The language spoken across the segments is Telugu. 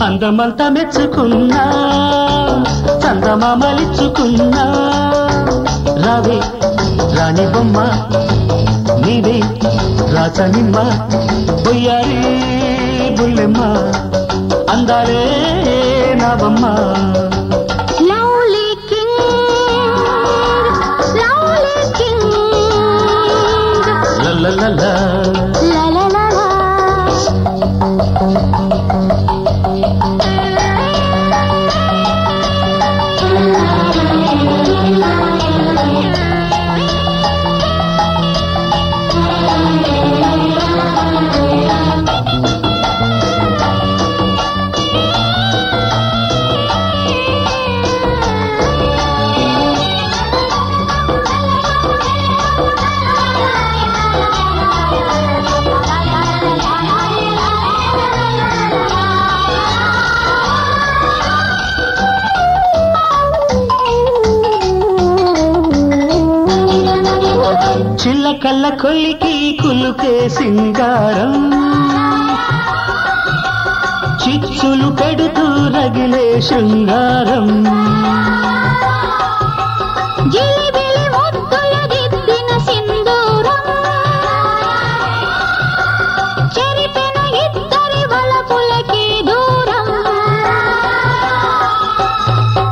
అందమంతా మెచ్చుకున్నా చందమామలిచ్చుకున్నా రావే రాణి బొమ్మ నీవే రాచనిమ్మ బొయ్యారి బుల్లెమ్మ అందాలే నా బొమ్మ లల్లలలా చిల్లకల్ల కొలికి కులుకే సింగారం చిచ్చులు పెడుతూ రగిలే శృంగారం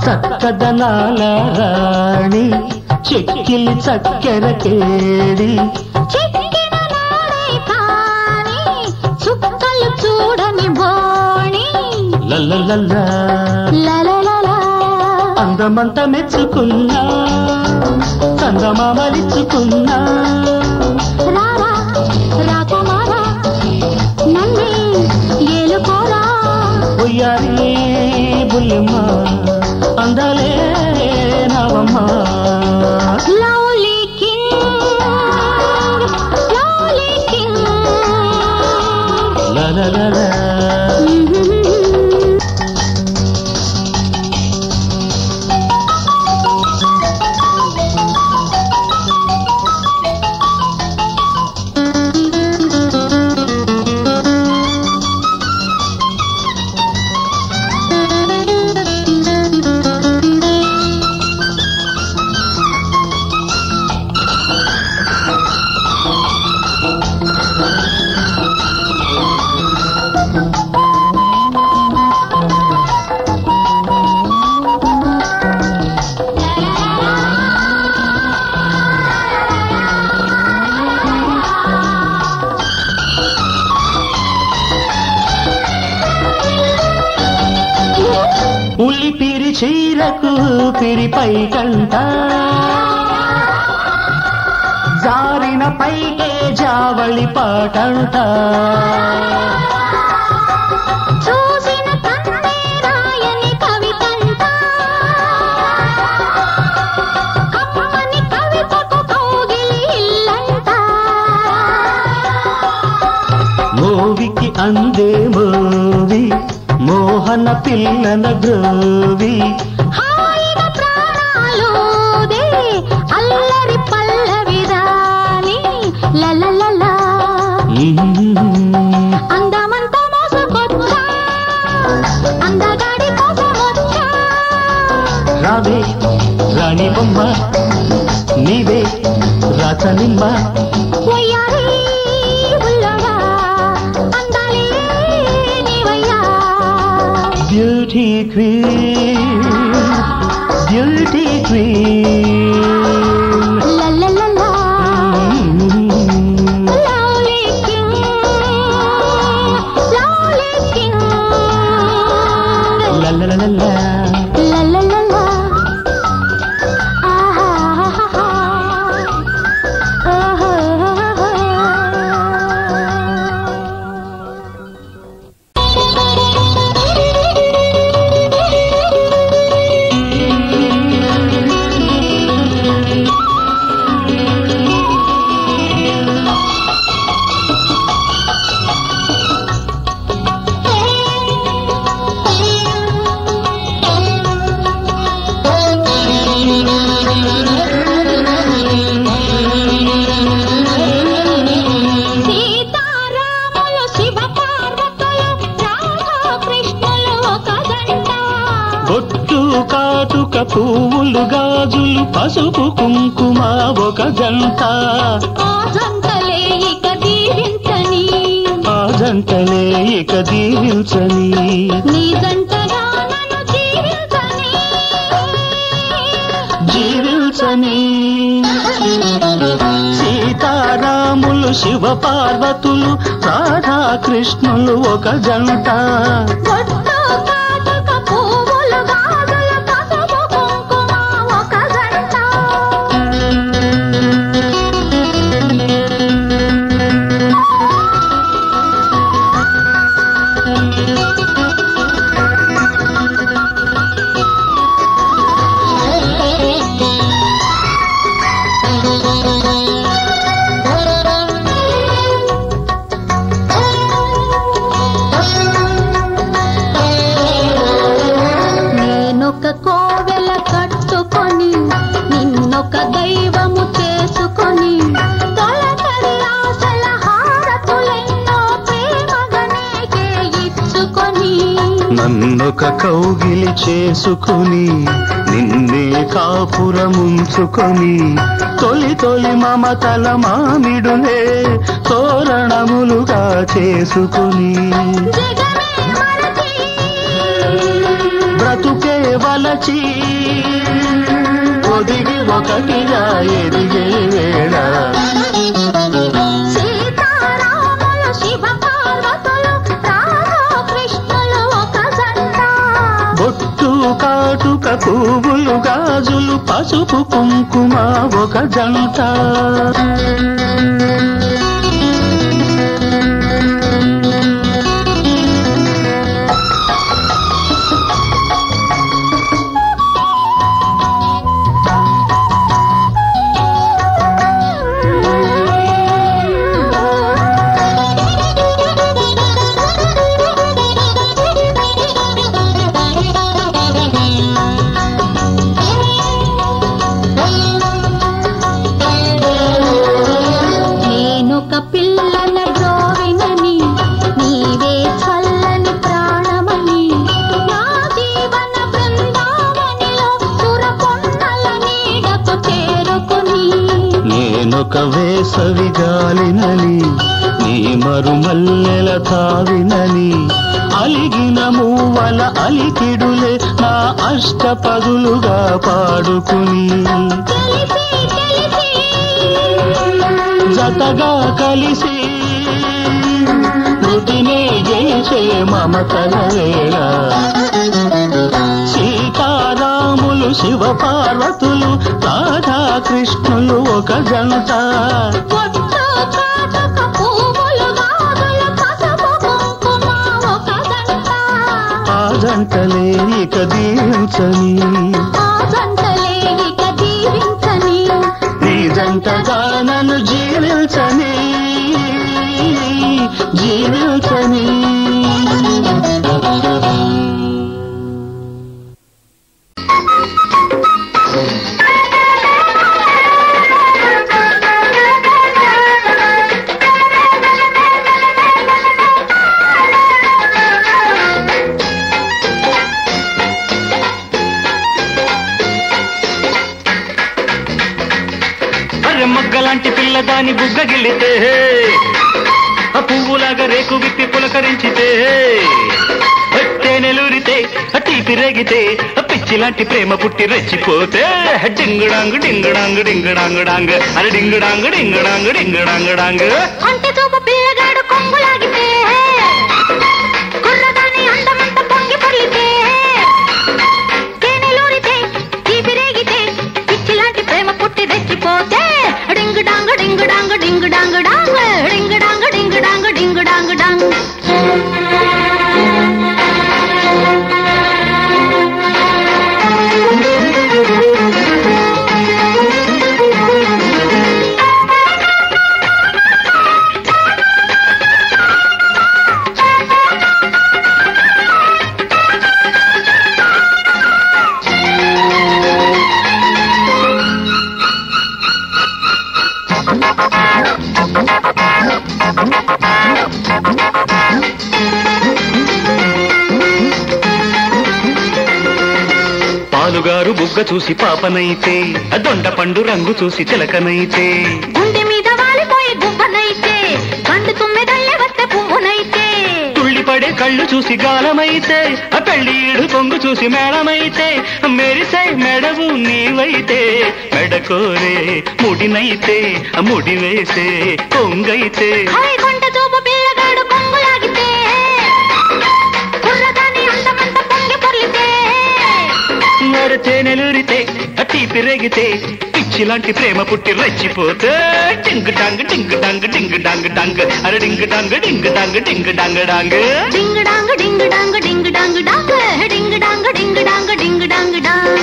చక్కదనాల రాణి చెక్కిలి చక్కెర కేడి చుక్కలు చూడని బోణి అందమంతా మెచ్చుకున్నా చందమామలిచ్చుకున్నా రాకుమారా నన్ను ఏలుకోరా బొయ్యారి బుల్లెమ్మ అందాలే నావమ్మ ఉల్లిపిరి చీరకు పిరిపై కంట జారిన పైకే జావళి పాటంట చూసిన కన్నే రాయని కవితంట కమ్మని కవితకు కౌగిలి ఇల్లంట మోవికి అందే మోవి మోహన పిల్లన గ్రోవి హాయిగా ప్రాణాలుదే అల్లరి పల్లవిదాని లలలలా అందమంతా మోసకొచ్చా అందగాడి కోసమొచ్చా రావే రాణి బొమ్మ నీవే రాచనిమ్మ వయ్యారి ఉల్లడా బ్యూటీ క్వీన్ బ్యూటీ క్వీన్ లలలలా లవ్లీ కింగ్ లలలలా లలలలా ఆహాహాహా ఓహోహోహో సీతారాములు శివ పార్వతులు రాధాకృష్ణులు ఒక జంట బొట్టు కాటుక పువ్వులు గాజులు పసుపు కుంకుమ ఒక జంట ఆ జంటలే ఇక దీవించని ఆ జంటలే ఇక దీవించని నీ జంటగా నన్ను జీవించని జీవించని సీతారాములు శివ పార్వతులు రాధాకృష్ణులు ఒక జంట బొట్టు కాటుక పువ్వులు గాజులు పసుపు కుంకుమ ఒక జంట నేనొక కోవెల కట్టుకొని నిన్నొక దైవము చేసుకొని తొలకరి ఆశల హారతులెన్నో ప్రేమగా నీకే ఇచ్చుకొని నన్నొక కౌగిలి చేసుకుని నిన్నే కాపురముంచుకొని తొలి తొలి మమతల మామిడులే తోరణములుగా చేసుకుని జగమే మరచి బ్రతుకే వలచి ఒదిగి ఒకటిగా ఎదిగే వేళ సీతారాములు శివ పార్వతులు రాధాకృష్ణులు ఒక జంట బొట్టు కాటుక పువ్వులు గాజులు పసుపు కుంకుమ ఒక జంట నేనొక పిల్లన బ్రోవినని నీవే చల్లని ప్రాణమని నా జీవన బృందావనిలో సురకొండల నీడకు చేరుకుని నేనొక వేసవి గాలినని నీ మరుమల్లెల తావినని అలిగిన మూవల అలికిడులే నా అష్టపదులుగా పాడుకుని తెలిసి తెలిసి జతగా కలిసి మృతినే జయించే మమతల వేళ సీతారాములు శివ పార్వతులు రాధాకృష్ణులు ఒక జంట బొట్టు కాటుక పువ్వులు గాజులు పసుపు కుంకుమ ఒక జంట ఆ జంటలే ఇక దీవించని ఆ జంటలే ఇక దీవించని నీ జంటగా నన్ను జీవించని జీవించని మొగ్గలాంటి పిల్ల దాని బుగ్గగిల్లితే ఆ పువ్వులాగా రేకు విప్పి పులకరించితే తేనెలూరితే తీపి రేగితే పిచ్చిలాంటి ప్రేమ పుట్టి రెచ్చిపోతే డింగుడాంగు డింగుడాంగు డింగుడాంగు డాంగ్ అరే డింగుడాంగు డింగుడాంగు డింగుడాంగు డాంగ్ కొంటె చూపు పిల్లగాడు కొంగులాగితే కుర్రదాని అందమంత పొంగి పొర్లితే తేనెలూరితే తీపి రేగితే పిచ్చిలాంటి ప్రేమ పుట్టి రెచ్చిపోతే డింగుడాంగు డింగుడాంగు డింగుడాంగు డాంగ్ డింగుడాంగు డింగుడాంగు డింగుడాంగు డాంగ్ పాలుగారు బుగ్గ చూసి పాపనైతే దొండ పండు రంగు చూసి చిలకనైతే గుండె మీద వాలిపోయి గువ్వనైతే కండు తుమ్మెదల్లే వస్తే పువ్వునైతే తుళ్ళిపడే కళ్ళు చూసి గాలమైతే పెళ్ళీడు కొంగు చూసి మేళమైతే మెరిసే మెడవు నీవైతే మెడకోరే ముడినైతే ముడి వేసే కొంగైతే కొంట చూపు పిల్లగాడు కొంగులాగితే కుర్రదాని అందమంత పొంగి పొర్లితే మరి తేనెలూరితే తీపి రేగితే పిచ్చిలాంటి ప్రేమ పుట్టి రెచ్చిపోతే ding dong ding dong ding dong dong అరే ding dong ding dong ding dong dong ding dong ding dong ding dong dong ding dong ding dong ding dong dong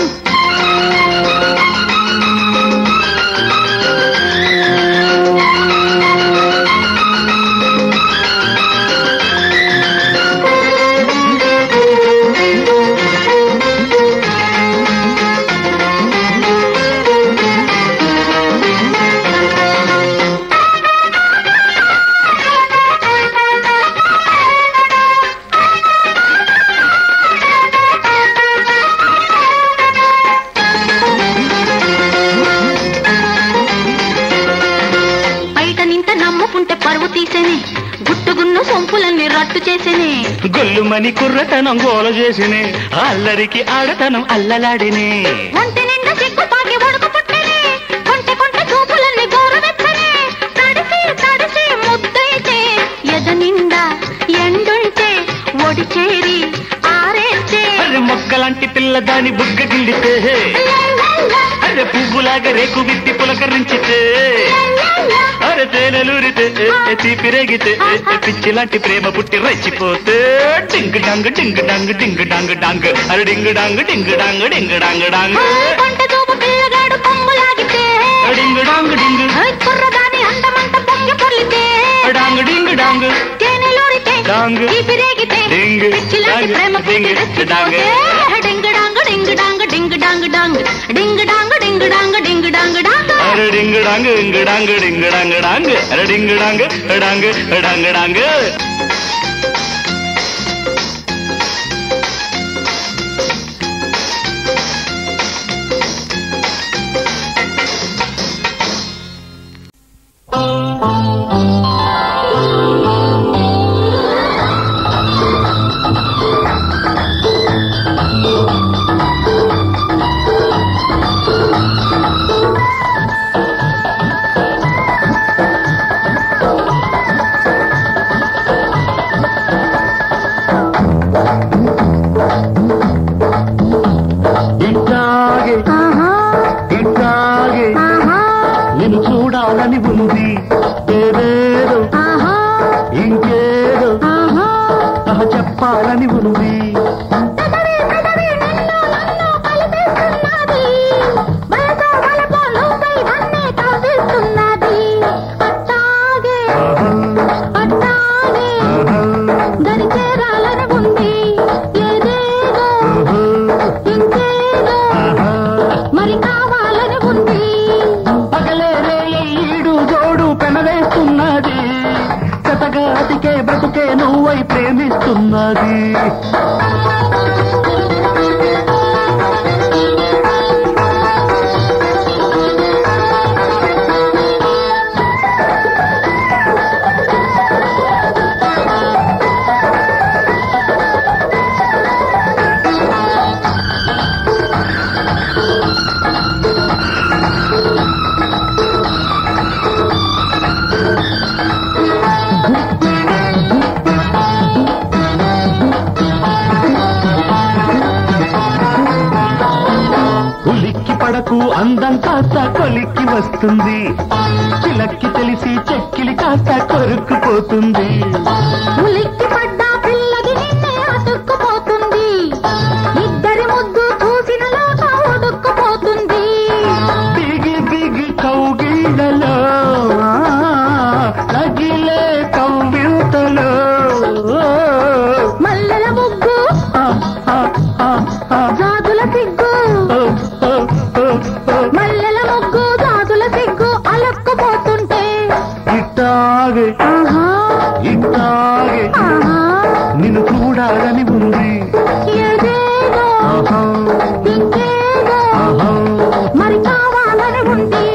గుట్టుగున్న సొంపులన్నీ రట్టు చేసేనే గొల్లుమని కుర్రతనం గోల చేసినే అల్లరికి ఆడతనం అల్లలాడినే ఒంటి నిండా సిగ్గుపాకి ఒడుకు పుట్టనే కొంటె కొంటె చూపులన్నీ గోరవెచ్చనే తడిసి తడిసి ముద్దైతే ఎద నిండా ఎండుంటే ఒడి చేరి ఆరేస్తే అరే మొక్కలాంటి పిల్ల దాని బుగ్గ గిల్లితే అరే పువ్వులాగా రేకు విత్తి పులకరించితే అరే తేనెలూరితే తీపి రేగితే పిచ్చిలాంటి ప్రేమ పుట్టి రెచ్చిపోతే ding dong ding dong ding dong dong అరే ding dong ding dong ding dong dong కొంట చూపు పిల్లగాడు కొంగులాగితే డింగ్ డాంగ్ డింగ్ కుర్రదాని అందమంత పొంగి పొర్లితే డాంగ్ డింగ్ డాంగ్ తేనెలూరితే డాంగ్ తీపి రేగితే డింగ్ పిచ్చిలాంటి ప్రేమ పుట్టి రెచ్చిపోతే ding dong ding dong ding dong dong ding dong ding dong ding dong dong అరే ding dong ding dong ding dong dong అరే ding dong dong dong dong చూడాలని ఉంది ఏదేదో ఇంకేదో చెప్పాలని ఉంది మరి కావాలని ఉంది పగలేరే ఈడు జోడు పెనవేస్తున్నది కథగాతికే బ్రతుకే నువ్వై ప్రేమిస్తున్నది లోపు అందం కాస్త కొలిక్కి వస్తుంది, చిలక్కి తెలిసి చెక్కిలి కాస్త కొరుక్కుపోతుంది. ఉలిక్కి పడ్డా పిల్లది నిన్నే అతుక్కుపోతుంది, ఇద్దరి ముద్దు చూసిన లోక ఉడుక్కుపోతుంది. బిగి బిగి కౌగిళ్ళలో తగిలే కవ్వింతలో మల్లెల ముగ్గు జాతుల సిగ్గు, మల్లెల ముగ్గు జాతుల సిగ్గు అలక్కుపోతుంటే ఇట్టాగే ఇట్టాగే నిన్ను చూడాలని ఉంది. ఏదేదో ఇంకేదో మరి కావాలని ఉంది.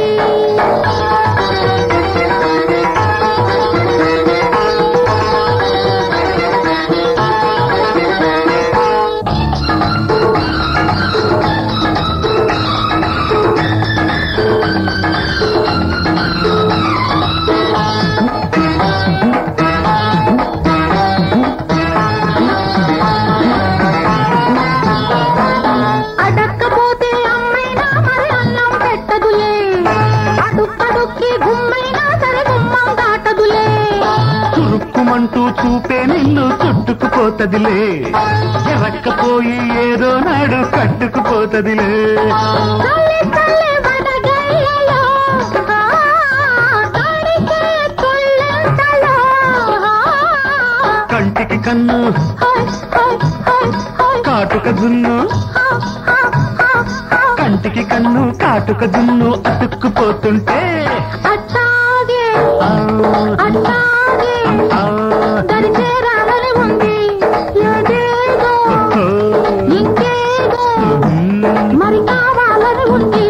అడక్కపోతే అమ్మైనా మరి అన్నం పెట్టదులే, అడుక్కడుక్కి గుమ్మైనా సరే గుమ్మం దాటదులే. చురుక్కుమంటూ చూపే నిన్ను చుట్టుకుపోతదిలే, ఎరక్కపోయి ఏదో నాడు కట్టుకుపోతదిలే. తల్లి తల్లి వడగయ్యలో తాడికే తుళ్ళెంతలో కంటికి కన్ను కాటుక జున్ను, కంటికి కన్ను కాటుక జున్ను అతుక్కుపోతుంటే అట్టాగే ఆ, అట్టాగే ఆ, దరి చేరాలని ఉంది. ఏదేదో ఓ, ఇంకేదో ఉమ్. మరి కావాలని ఉంది.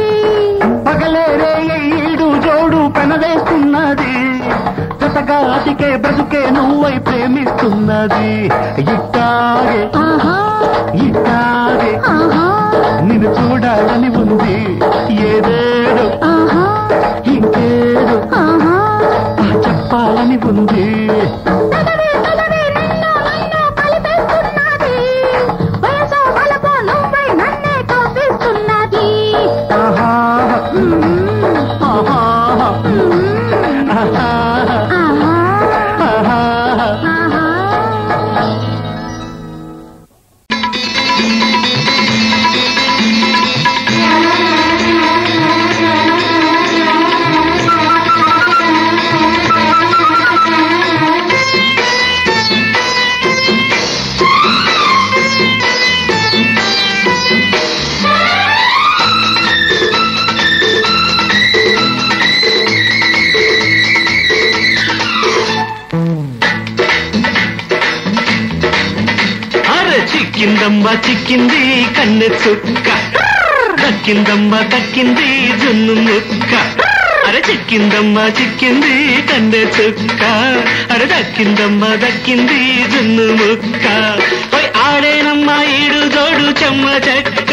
పగలేరే ఈడు జోడు పెనవేస్తున్నది, జతగా అతికే బ్రతుకే నువ్వై ప్రేమిస్తున్నది. ఇట్టాగే ఆహా ఇట్టాగే ఆహా నిన్ను చూడాలని ఉంది. ఏదేదో ఆహా ఇంకేదో ఆహా చెప్పాలని ఉంది. తదవే తదవే నిన్ను నన్ను కలిపేస్తున్నది, వయసు వలపు నువ్వై నన్నే కవ్విస్తున్నది. ఆహా ఆహా ఆహా ఆహా ఆహా. ఆహా అరే చిక్కిందమ్మ చిక్కింది కన్నె చుక్క, దక్కిందమ్మ దక్కింది జున్ను ముక్క. అరే చిక్కిందమ్మ చిక్కింది కన్నె చుక్క, అరే దక్కిందమ్మ దక్కింది జున్ను ముక్క. పోయి ఆడేనమ్మ ఈడు జోడు చెమ్మ చెక్క,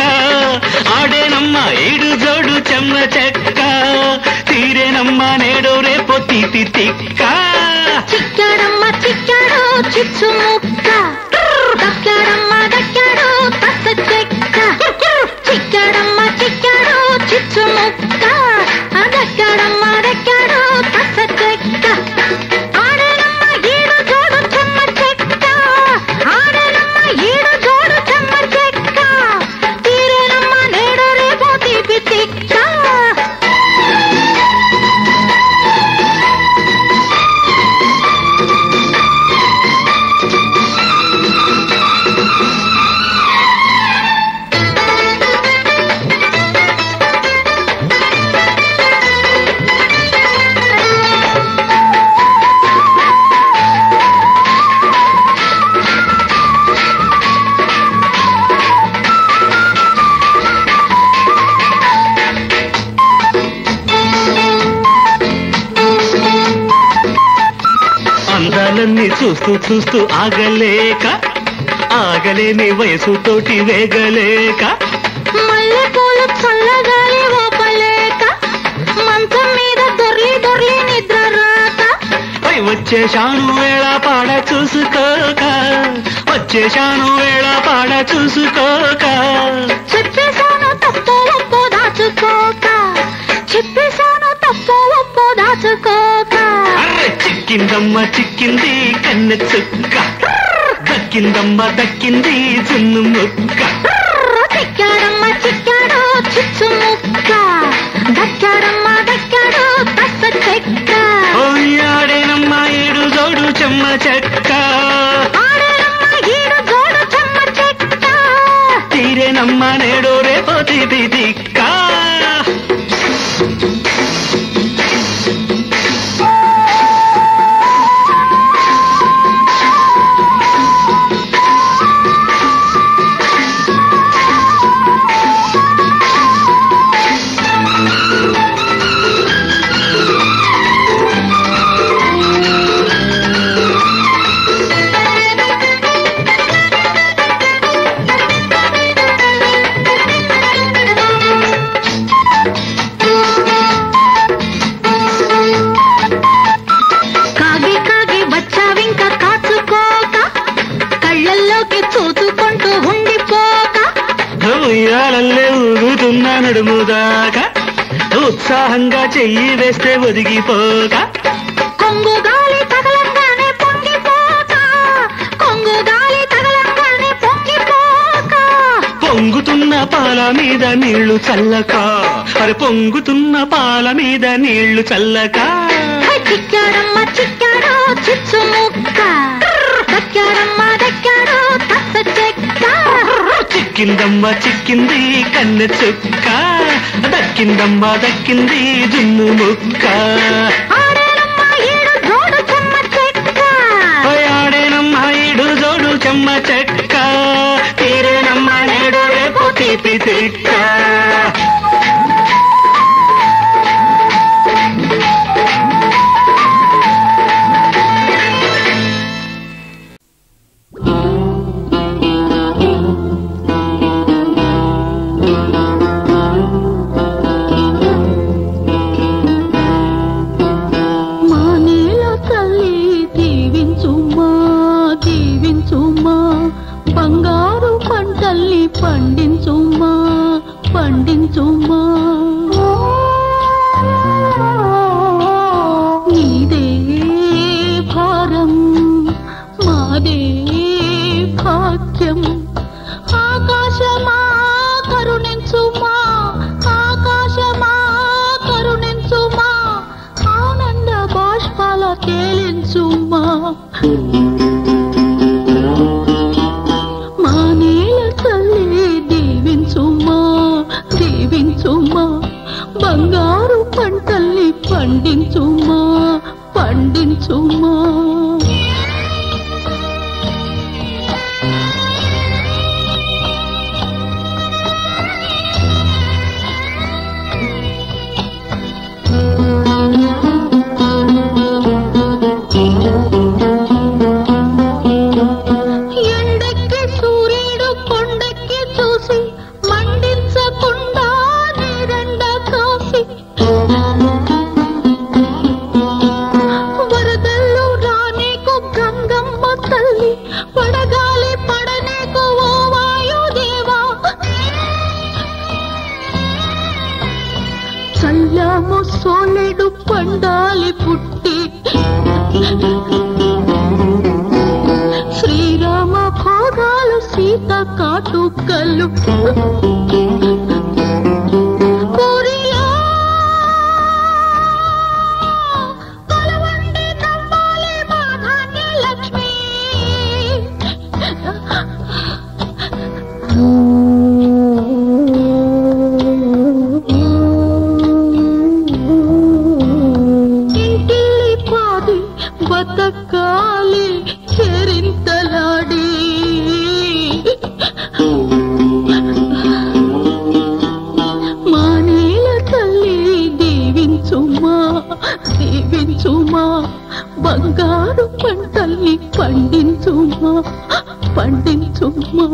ఆడేనమ్మ ఈడు జోడు చెమ్మ చెక్క. తీరేనమ్మ నేడు రేపో తీతి తిక్క. చిక్కాడమ్మ చిక్కాడు చిచ్చు ముక్క, దక్కాడమ్మ దక్కాడు పచ్చ చెక్క. చిక్కాడమ్మ చిక్కాడు చిచ్చు ముక్క, దక్కాడమ్మ దక్కాడు పచ్చ చెక్క. ఆడేనమ్మ ఈడు జోడు చెమ్మ చెక్క, ఆడేనమ్మ ఈడు జోడు చెమ్మ చెక్క. తీరేనమ్మ నేడు రేపో తీపి తిక్క. అందాలన్నీ చూస్తూ చూస్తూ ఆగలేక, ఆగలేని వయసుతోటి వేగలేక. మల్లెపూలు చల్లగాలి ఓపలేక, మంచం మీద దొర్లి దొర్లి నిద్ర రాక. పై వచ్చేశాను వేళ పాడ చూసుకోక, వచ్చేశాను వేళ పాడ చూసుకోక. చెప్పేశాను తప్పో ఒప్పో దాచ దాచుకోక చెప్పేశాను తప్పు ఒప్పు దాచుకోక చిక్కిందమ్మ చిక్కింది కన్నె చుక్క దక్కిందమ్మ దక్కింది జున్ను ముక్క చిక్కాడమ్మ చిక్కాడు చిచ్చు ముక్క దక్కాడమ్మ దక్కాడు తస్స చెక్క ఆడేనమ్మ ఏడు జోడు చెమ్మ చెక్క తీరేనమ్మ నేడు రేపో తీపి దిక్క నడుముదాకా ఉత్సాహంగా చెయ్యి వేస్తే ఒదిగిపోక కొంగు గాలి తగలంగానే పొంగిపోక కొంగు గాలి తగలంగానే పొంగిపోక పొంగుతున్న పాల మీద నీళ్లు చల్లక అరే పొంగుతున్న పాల మీద నీళ్లు చల్లక చిక్కాడమ్మ చిక్కాడు చిచ్చు ముక్క దక్కాడమ్మ దక్కాడు తస్స చెక్క చిక్కిందమ్మ చిక్కింది కన్నె చుక్క దక్కిందమ్మ దక్కింది జున్ను ముక్క ఆడేనమ్మ ఏడు జోడు చెమ్మ చెక్క తీరేనమ్మ నేడు రేపు తీపి తిక్క పండించుమా నీదే భారం మాదే భాగ్యం ఆకాశమా కరుణించుమా ఆకాశమా కరుణించుమా ఆనంద బాష్పాల తేలించుమా బంగారు పంటల్ని పండించుమా పండించుమా ఎండెక్కి సూర్యుడు కొండెక్కి చూసి మండించకుండా వరదల్లో రానేకు గంగమ్మ తల్లి పడగాలి పడనేకు ఓ వాయుదేవా చల్లము సోలెడు పండాలి పుట్టి శ్రీరామ భోగాలు సీత కాటుకలు బతకాలి చెరింతలాడి మానేల తల్లి దీవించుమా దీవించుమా బంగారు పంటల్ని పండించుమా పండించుమా